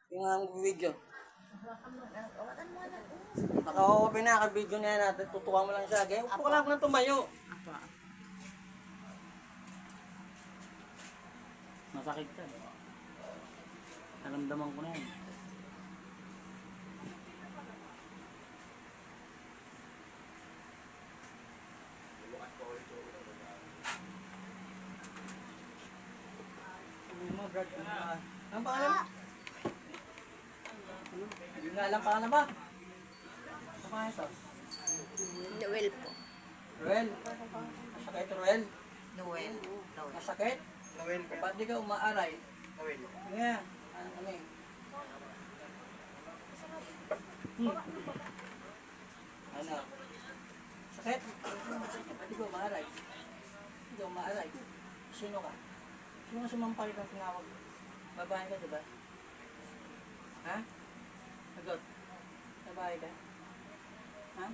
Yung video. Naka-open na ka-video na yan natin. Tutukan mo lang siya. Kaya upo ka lang ng tumayo. Masakit ka. Naramdaman ko na yan. Brad, ang pangalan mo? Hindi nga alam pangalan ba? Ano pangalan ito? Noel po. Ruel. Masakit Ruel. Noel. Masakit? Noel ka. Ba't di ka umaaray? Noel. Nga. Ano eh? Ano? Sakit? Ba't di ka umaaray? Hindi ka umaaray. Sino ka? Sino ka sumampal kang tinawag? Babae ka, diba? Ha? Sagot. Babae ka? Ha?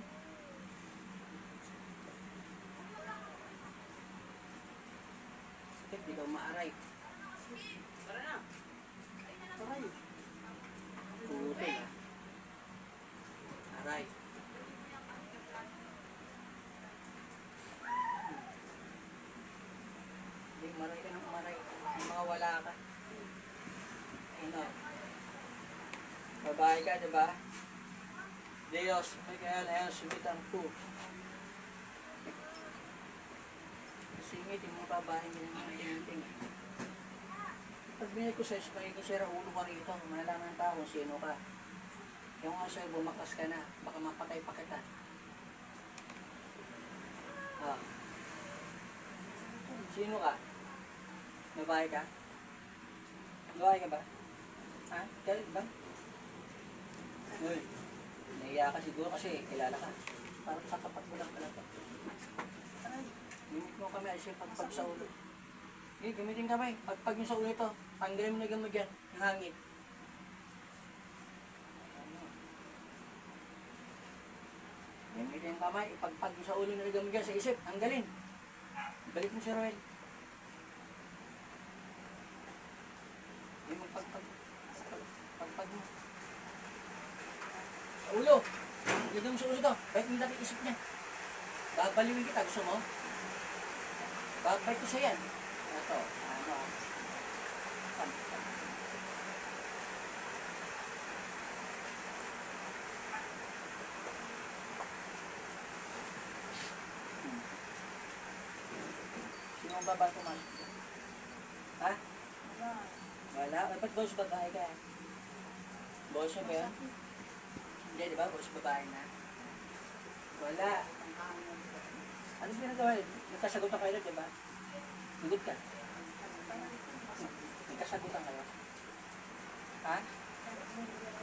Sakit, di ka umaaray. Tara na. Aray. Puti ha. Aray. Hindi, maray ka ng maray. Yung mga wala ka. Ano? Babae ka, diba? Diyos, may kaya na yan, sumitan ko. Singit, yung mga babae nila ng tingin-ting. Pag binigay ko sa'yo, pagiging sira, ulo ka rito, malalaman ng tao kung sino ka. Yung nga sa'yo, bumakas ka na, baka mapatay pa kita. Ah. Sino ka? Babae ka? Babae ka ba? Ha? Galit ba? Uy, nahiya ka siguro kasi kilala ka. Parang katapat mo lang pala to. Aray, limit mo kami ay siya pagpag sa ulo. Okay, gamitin kamay. Pagpag nyo sa ulo ito, tanggalin mo na gamag yan, yung hangin. Gamitin kamay, ipagpag nyo sa ulo na gamag yan sa isip, tanggalin. Balik mo si Roel. Yung magpagpag. Pagpag mo. Sa ulo. Gagawin mo sa ulo ito. Kahit hindi natin isip niya. Babaliwin kita. Gusto mo? Babalik ko siya yan. Ito. Ano? Sino ang baba pumasok? Ha? Wala. Ba't boss babae ka? Boss mo ba yan? Hindi, di ba? Boss babae na. Wala. Ano sa pinagawa? Nagkasagutan kayo, di ba? Hugot ka. Nagkasagutan kayo. Ha?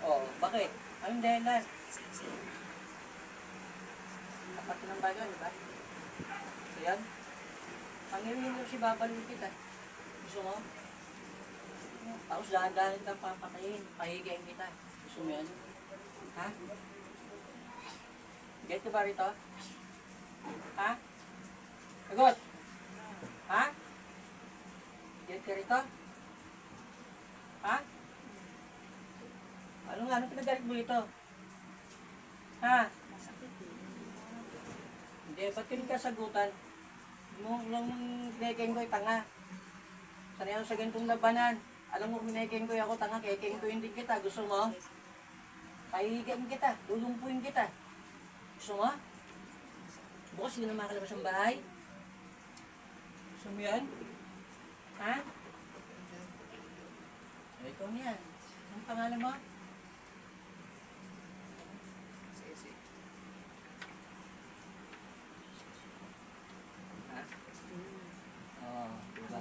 Oo. Bakit? Anong dahilan? Tapat ng bagan, di ba? So yan. Pangilihin mo si babalong kita. Gusto mo? Tapos dahan-dahan kang papakain. Pahigayin kita. Gusto mo yan? Ha? Get ka ba rito? Ha? Sagot! Ha? Get ka rito? Ha? Anong pinagalit mo ito? Ha? Hindi, ba't ka nagkasagutan? Nung kinekeng ko ay tanga. Sanay ako sa ganitong labanan. Alam mo, kinekeng ko ako tanga, kekeng ko hindi kita. Gusto mo? Pahihigain kita, lulumpuin kita. Gusto mo? Bukas hindi na makalabas ang bahay. Gusto mo yan? Ha? Ikaw niyan. Anong pangalan mo? Ha? Oo, diba?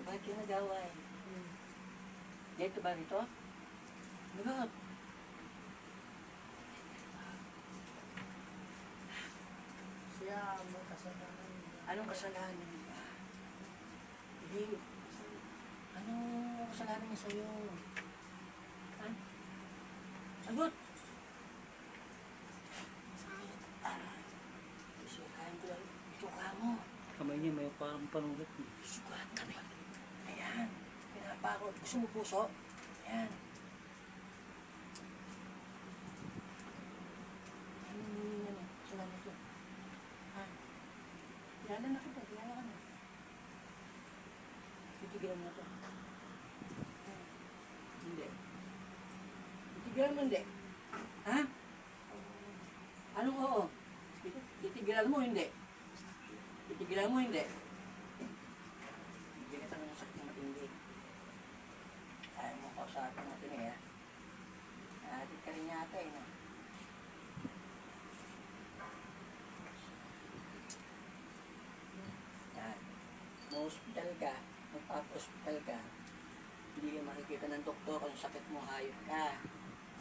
Bakit yung nagawa eh? Dito ba rito? Lagot. Siya may kasalanan. Anong kasalanan niya? Hindi. Anong kasalanan niya sa'yo? Ha? Sagot! Susukain ko lang. Ituka mo. Kamay niya may parang panugat. Sukat kami. Ayan. Pinapako. Gusto mo puso? Ayan. Kilala na kita, kilala ka na. Titigilan mo na to. Hindi. Titigilan mo hindi. Ha? Anong oo? Titigilan mo hindi. Titigilan mo hindi. Hindi kita ng sakit na matindi. Ayaw mo kausapin natin eh ha. Natin ka rin yata eh no. Yan. Ma-hospital ka, magpapa-hospital ka, hindi ka makikita ng doktor kung sakit mo, hayop ka.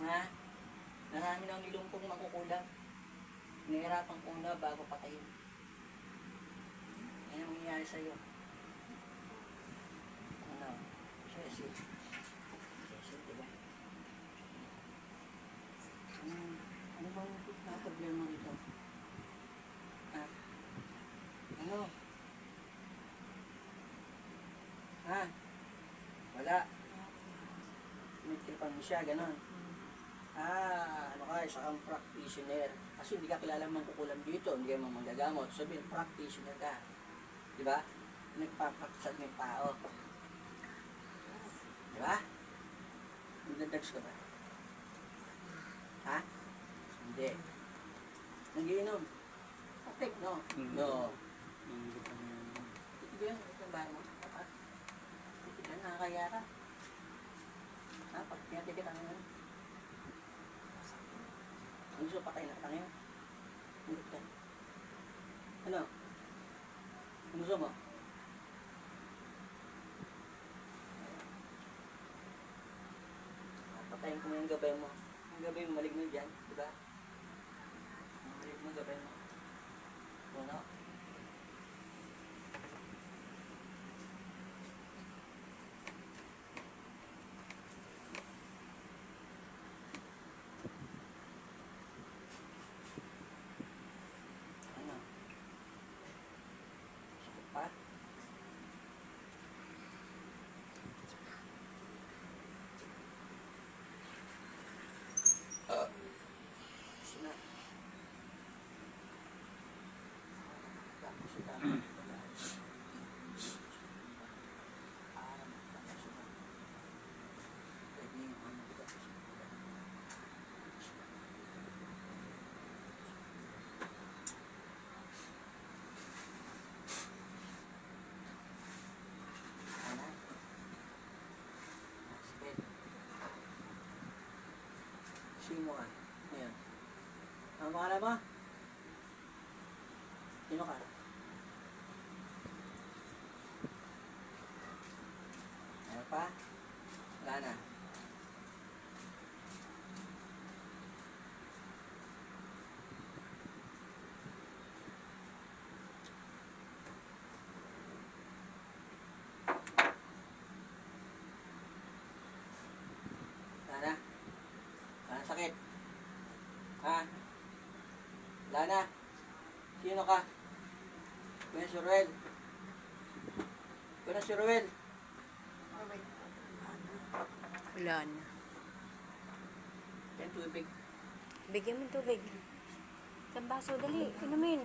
Ha? Marami nang nilumpong makukulang. Nahirapan ko na bago patayin. Yan ang mangyayari sa'yo. Ano? Cecil. Cecil, diba? Ano bang problema dito? Ha? Ano? Ha? Wala. May tripan mo siya, ganon. Ano ka, isa kang practitioner. Kasi hindi ka kilala mangkukulam dito, hindi ka manggagamot. Sabihin, practitioner ka. Diba? Nagpapraksad ng tao. Diba? Nagdadags ka ba? Ha? Hindi. Nagiinom. Patik, no? No. Itigilan mo itong bahay mo. Itigilan, nakakaya ka. Ha? Pag tinatigit ang ano. Ang gusto patay na tayo. Hindi ka. Ano? Ang gusto mo? Patayin ko mo yung gabay mo. Ang gabay mo, maligno dyan. Diba? Ang maligno gabay mo. Ano? Ano? Sakit pa? Gusto na. Tapos ito. Sino ka? Ngayon. Ang pangalan mo? Sino ka? Ano pa? Wala na. Wala na. Wala na sakit. Ha? Wala na. Sino ka? Kuya si Ruel. Kuya si Ruel. Wala na. Yan tubig. Bigyan mo tubig. Isang baso, dali. Inumin.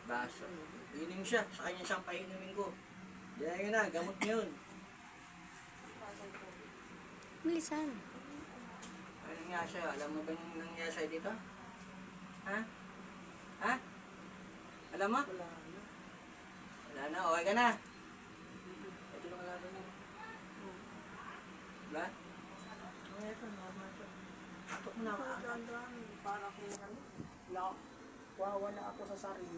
Baso. Inim siya. Sa kanya siyang painumin ko. Diyan na. Gamot niyo yun. Bilisan. Ano nangyari sa'yo? Alam mo ba yung nangyari sa'yo dito? Ha? Ha? Alam mo? Wala na. Wala na. Okay ka na. Ito lang alaga mo. Wala? Ito, normal ito. Ito ko na. Dahan-dahan, para kung ano. Wala. Wawala ako sa sarili.